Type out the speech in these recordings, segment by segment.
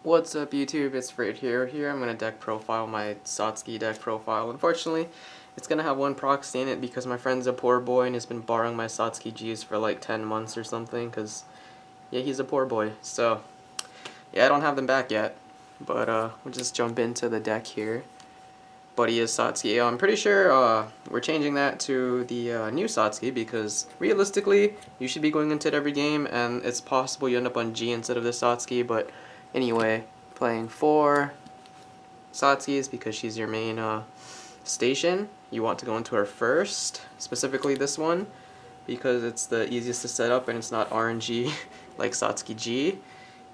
What's up YouTube, it's Fred here. I'm going to deck profile my Satsuki deck profile. Unfortunately, it's going to have one proxy in it because my friend's a poor boy and has been borrowing my Satsuki Gs for like 10 months or something because, yeah, he's a poor boy. So, yeah, I don't have them back yet, but we'll just jump into the deck here. Buddy is Satsuki. I'm pretty sure we're changing that to the new Satsuki because realistically, you should be going into it every game and it's possible you end up on G instead of the Satsuki, but anyway, playing 4 Satsukis because she's your main station. You want to go into her first, specifically this one, because it's the easiest to set up and it's not RNG like Satsuki G.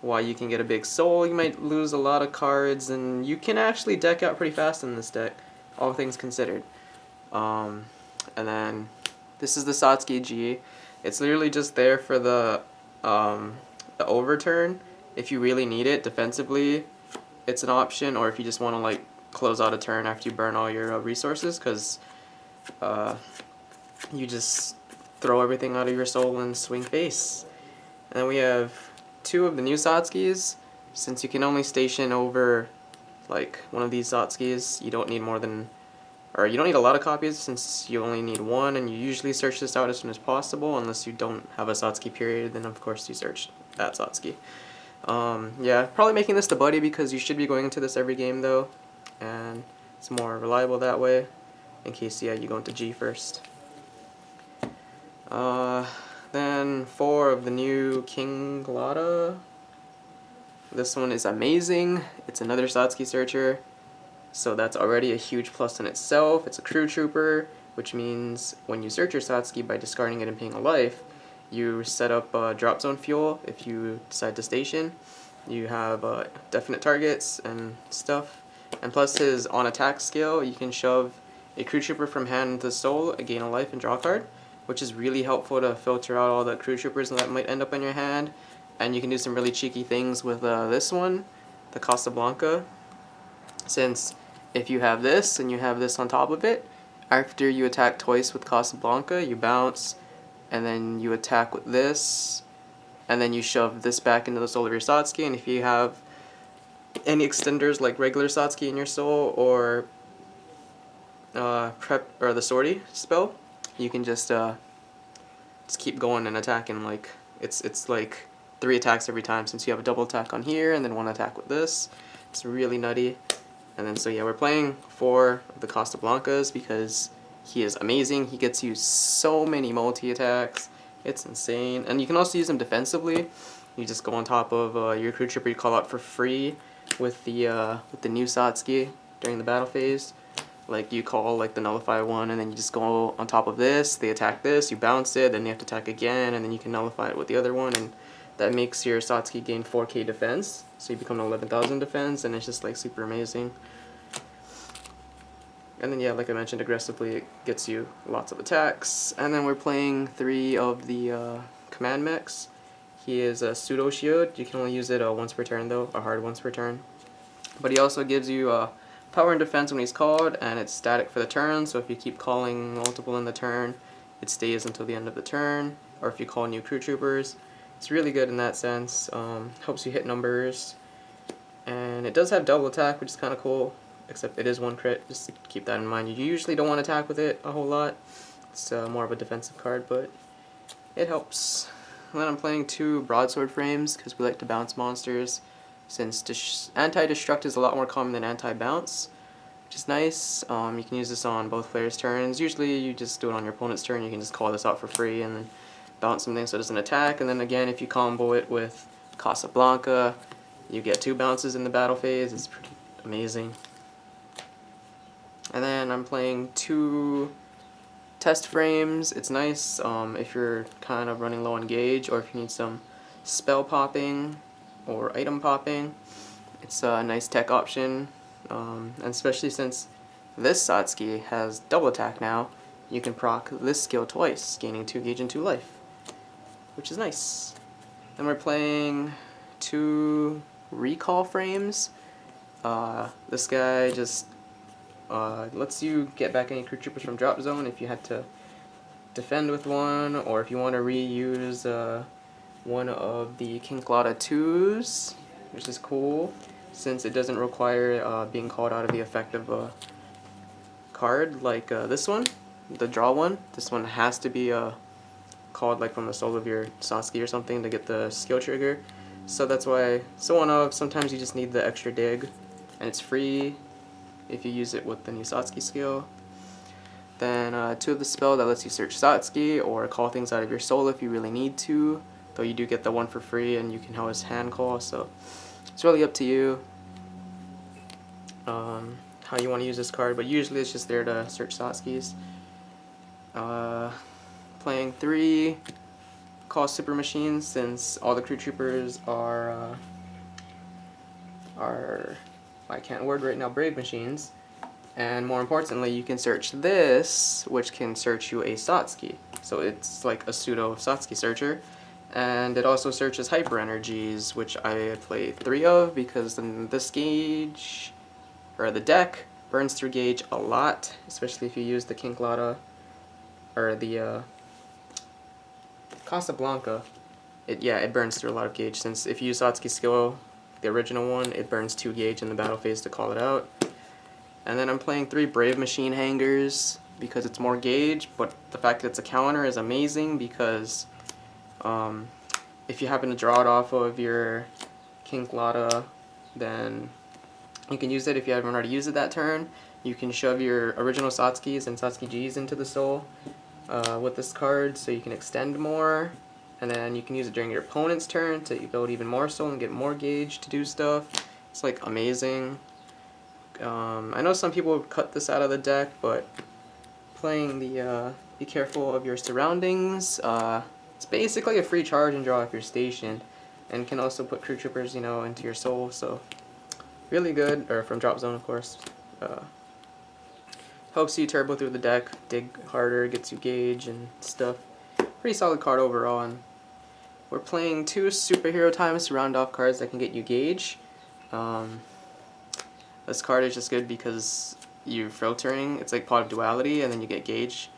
While you can get a big soul, you might lose a lot of cards, and you can actually deck out pretty fast in this deck, all things considered. And then this is the Satsuki G. It's literally just there for the overturn. If you really need it defensively, it's an option, or if you just want to like close out a turn after you burn all your resources, because you just throw everything out of your soul and swing face. And then we have 2 of the new Satsukis. Since you can only station over like one of these Satsukis, you don't need more than, or you don't need a lot of copies since you only need 1, and you usually search this out as soon as possible unless you don't have a Satsuki period, then of course you search that Satsuki. Yeah, probably making this the Buddy because you should be going into this every game though, and it's more reliable that way in case, yeah, you go into G first. Then 4 of the new King Glada. This one is amazing. It's another Satsuki searcher, so that's already a huge plus in itself. It's a crew trooper, which means when you search your Satsuki by discarding it and paying a life, you set up drop zone fuel if you decide to station. You have definite targets and stuff. And plus his on attack skill, you can shove a crew trooper from hand into soul, gain a life, and draw a card, which is really helpful to filter out all the crew troopers that might end up in your hand. And you can do some really cheeky things with this one, the Casablanca. Since if you have this and you have this on top of it, after you attack twice with Casablanca, you bounce, and then you attack with this, and then you shove this back into the soul of your Satsuki. And if you have any extenders like regular Satsuki in your soul, or prep or the sortie spell, you can just keep going and attacking. Like it's like 3 attacks every time since you have a double attack on here and then 1 attack with this. It's really nutty. And then so yeah, we're playing 4 of the Casablancas because he is amazing. He gets you so many multi-attacks. It's insane. And you can also use him defensively. You just go on top of your crew trooper you call out for free with the new Satsuki during the battle phase. Like you call like the nullify one, and then you just go on top of this, they attack this, you bounce it, then they have to attack again, and then you can nullify it with the other one, and that makes your Satsuki gain 4k defense, so you become 11,000 defense, and it's just like super amazing. And then yeah, like I mentioned, aggressively it gets you lots of attacks. And then we're playing 3 of the command mechs. He is a pseudo shield. You can only use it once per turn though, a hard once per turn. But he also gives you power and defense when he's called, and it's static for the turn, so if you keep calling multiple in the turn, it stays until the end of the turn. Or if you call new crew troopers, it's really good in that sense. Helps you hit numbers, and it does have double attack, which is kind of cool, except it is 1 crit, just to keep that in mind. You usually don't want to attack with it a whole lot. It's more of a defensive card, but it helps. And then I'm playing 2 broadsword frames because we like to bounce monsters, since anti-destruct is a lot more common than anti-bounce, which is nice. You can use this on both players' turns. Usually you just do it on your opponent's turn. You can just call this out for free and then bounce something so it doesn't attack. And then again, if you combo it with Casablanca, you get 2 bounces in the battle phase. It's pretty amazing. And then I'm playing 2 test frames. It's nice if you're kind of running low on gauge, or if you need some spell popping or item popping. It's a nice tech option, and especially since this Satsuki has double attack now, you can proc this skill twice, gaining 2 gauge and 2 life, which is nice. Then we're playing 2 recall frames. This guy just lets you get back any crew troopers from drop zone if you had to defend with one, or if you want to reuse one of the King Glada 2s, which is cool since it doesn't require being called out of the effect of a card like this one, the draw one. This one has to be called like from the soul of your Satsuki or something to get the skill trigger. So that's why, sometimes you just need the extra dig, and it's free if you use it with the new Satsuki skill. Then 2 of the spell that lets you search Satsuki or call things out of your soul if you really need to, though you do get the one for free and you can always hand call, so it's really up to you how you want to use this card, but usually it's just there to search Satsukis. Playing 3 call super machines since all the crew troopers are I can't word right now, brave machines. And more importantly, you can search this, which can search you a Satsuki. So it's like a pseudo Satsuki searcher. And it also searches hyper energies, which I play 3 of because then this gauge, or the deck, burns through gauge a lot, especially if you use the Kinklada, or the Casablanca. It burns through a lot of gauge, since if you use Satsuki skill, the original one, it burns 2 gauge in the battle phase to call it out. And then I'm playing 3 Brave Machine Hangers because it's more gauge, but the fact that it's a counter is amazing because if you happen to draw it off of your Kinklada, then you can use it. If you haven't already used it that turn, you can shove your original Satsukis and Satsuki Gs into the soul with this card, so you can extend more. And then you can use it during your opponent's turn to build even more soul and get more gauge to do stuff. It's like amazing. I know some people would cut this out of the deck, but playing the be careful of your surroundings, it's basically a free charge and draw if you're stationed, and can also put crew troopers, into your soul, so really good, or from drop zone of course. Helps you turbo through the deck, dig harder, gets you gauge and stuff. Pretty solid card overall. And we're playing 2 superhero times to round off cards that can get you gauge. This card is just good because you're filtering, it's like Pot of Duality, and then you get gauge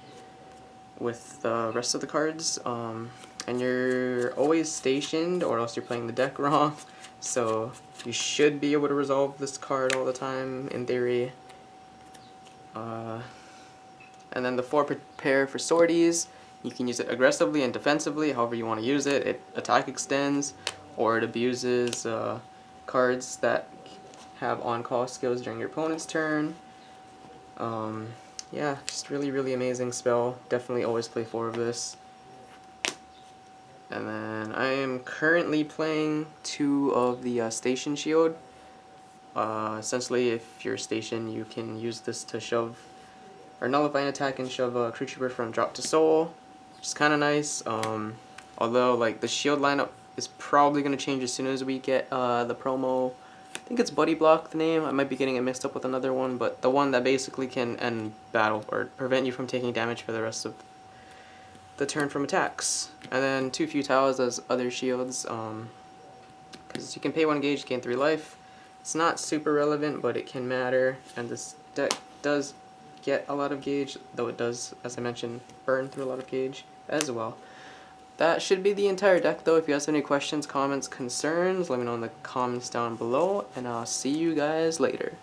with the rest of the cards. And you're always stationed, or else you're playing the deck wrong. So you should be able to resolve this card all the time, in theory. And then the 4 Prepare for Sorties. You can use it aggressively and defensively, however you want to use it. It attack extends, or it abuses cards that have on-call skills during your opponent's turn. Yeah, just really amazing spell. Definitely always play 4 of this. And then I am currently playing 2 of the Station Shield. Essentially, if you're stationed, you can use this to shove, or nullify an attack and shove a crew trooper from drop to soul, which is kind of nice. Although, like, the shield lineup is probably going to change as soon as we get the promo. I think it's Buddy Block, the name. I might be getting it mixed up with another one, but the one that basically can end battle or prevent you from taking damage for the rest of the turn from attacks. And then 2 Futiles as other shields, because you can pay 1 gauge, gain 3 life. It's not super relevant, but it can matter, and this deck does get a lot of gauge, though it does, as I mentioned, burn through a lot of gauge as well. That should be the entire deck, though. If you guys have any questions, comments, concerns, let me know in the comments down below, and I'll see you guys later.